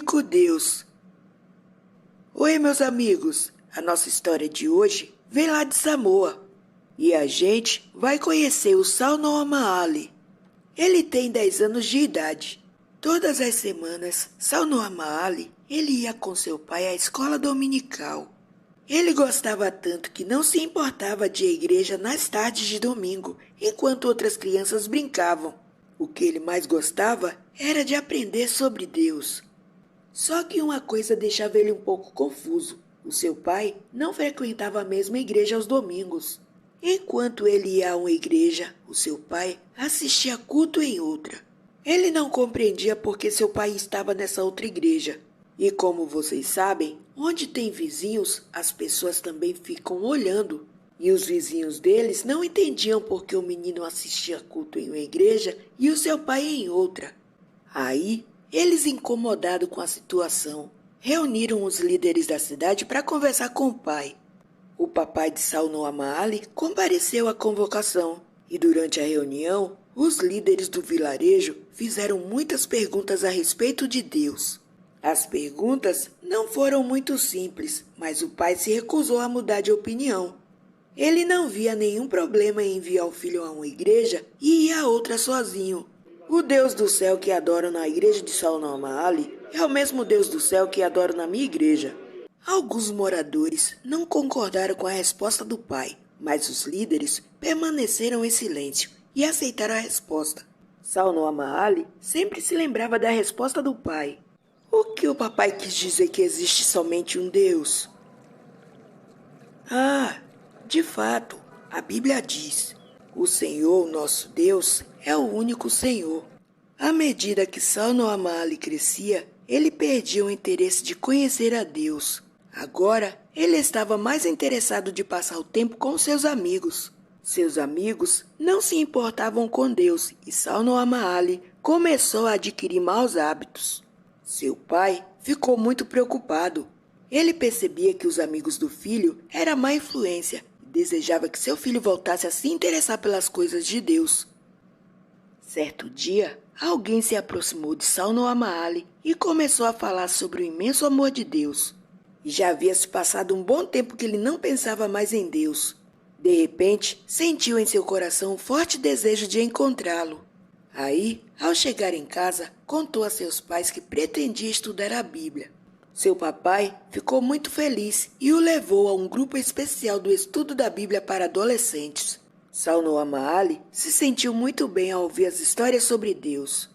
único Deus. Oi, meus amigos! A nossa história de hoje vem lá de Samoa e a gente vai conhecer o Saunoa Ali. Ele tem 10 anos de idade. Todas as semanas, Saunoa Ali ele ia com seu pai à escola dominical. Ele gostava tanto que não se importava de ir à igreja nas tardes de domingo, enquanto outras crianças brincavam. O que ele mais gostava era de aprender sobre Deus. Só que uma coisa deixava ele um pouco confuso. O seu pai não frequentava a mesma igreja aos domingos. Enquanto ele ia a uma igreja, o seu pai assistia culto em outra. Ele não compreendia por que seu pai estava nessa outra igreja. E como vocês sabem, onde tem vizinhos, as pessoas também ficam olhando. E os vizinhos deles não entendiam por que o menino assistia culto em uma igreja e o seu pai em outra. Aí, eles, incomodados com a situação, reuniram os líderes da cidade para conversar com o pai. O papai de Saunoa Ali compareceu à convocação e durante a reunião, os líderes do vilarejo fizeram muitas perguntas a respeito de Deus. As perguntas não foram muito simples, mas o pai se recusou a mudar de opinião. Ele não via nenhum problema em enviar o filho a uma igreja e ir a outra sozinho. O Deus do céu que adoro na igreja de Saunoa Ali é o mesmo Deus do céu que adoro na minha igreja. Alguns moradores não concordaram com a resposta do pai, mas os líderes permaneceram em silêncio e aceitaram a resposta. Saunoa Ali sempre se lembrava da resposta do pai. O que o papai quis dizer que existe somente um Deus? De fato, a Bíblia diz: o Senhor, nosso Deus, é o único Senhor. À medida que Saunoa Ali crescia, ele perdia o interesse de conhecer a Deus. Agora, ele estava mais interessado de passar o tempo com seus amigos. Seus amigos não se importavam com Deus e Saunoa Ali começou a adquirir maus hábitos. Seu pai ficou muito preocupado. Ele percebia que os amigos do filho eram má influência e desejava que seu filho voltasse a se interessar pelas coisas de Deus. Certo dia, alguém se aproximou de Saunoa Ali e começou a falar sobre o imenso amor de Deus. E já havia se passado um bom tempo que ele não pensava mais em Deus. De repente, sentiu em seu coração um forte desejo de encontrá-lo. Aí, ao chegar em casa, contou a seus pais que pretendia estudar a Bíblia. Seu papai ficou muito feliz e o levou a um grupo especial do estudo da Bíblia para adolescentes. Saunoa Ali se sentiu muito bem ao ouvir as histórias sobre Deus.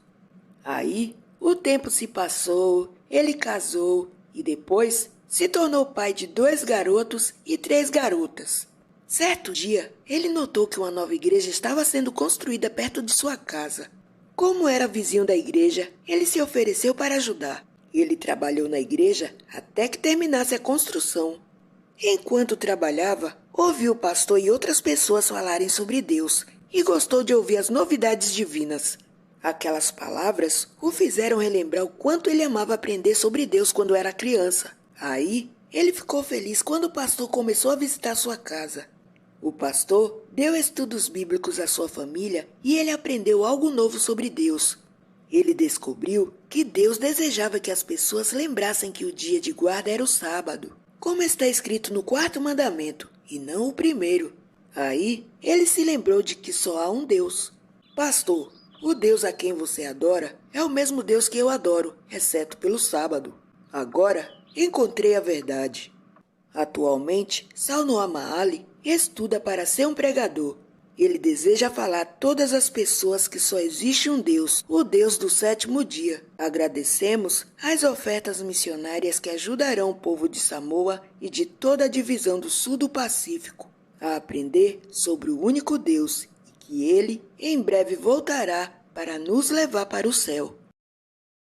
Aí, o tempo se passou, ele casou e depois se tornou pai de 2 garotos e 3 garotas. Certo dia, ele notou que uma nova igreja estava sendo construída perto de sua casa. Como era vizinho da igreja, ele se ofereceu para ajudar. Ele trabalhou na igreja até que terminasse a construção. Enquanto trabalhava, ouviu o pastor e outras pessoas falarem sobre Deus e gostou de ouvir as novidades divinas. Aquelas palavras o fizeram relembrar o quanto ele amava aprender sobre Deus quando era criança. Aí, ele ficou feliz quando o pastor começou a visitar sua casa. O pastor deu estudos bíblicos à sua família e ele aprendeu algo novo sobre Deus. Ele descobriu que Deus desejava que as pessoas lembrassem que o dia de guarda era o sábado, como está escrito no 4º mandamento, e não o 1º. Aí, ele se lembrou de que só há um Deus. Pastor, o Deus a quem você adora é o mesmo Deus que eu adoro, exceto pelo sábado. Agora, encontrei a verdade. Atualmente, Saunoa Ali estuda para ser um pregador. Ele deseja falar a todas as pessoas que só existe um Deus, o Deus do 7º dia. Agradecemos as ofertas missionárias que ajudarão o povo de Samoa e de toda a divisão do sul do Pacífico a aprender sobre o único Deus e que ele em breve voltará para nos levar para o céu.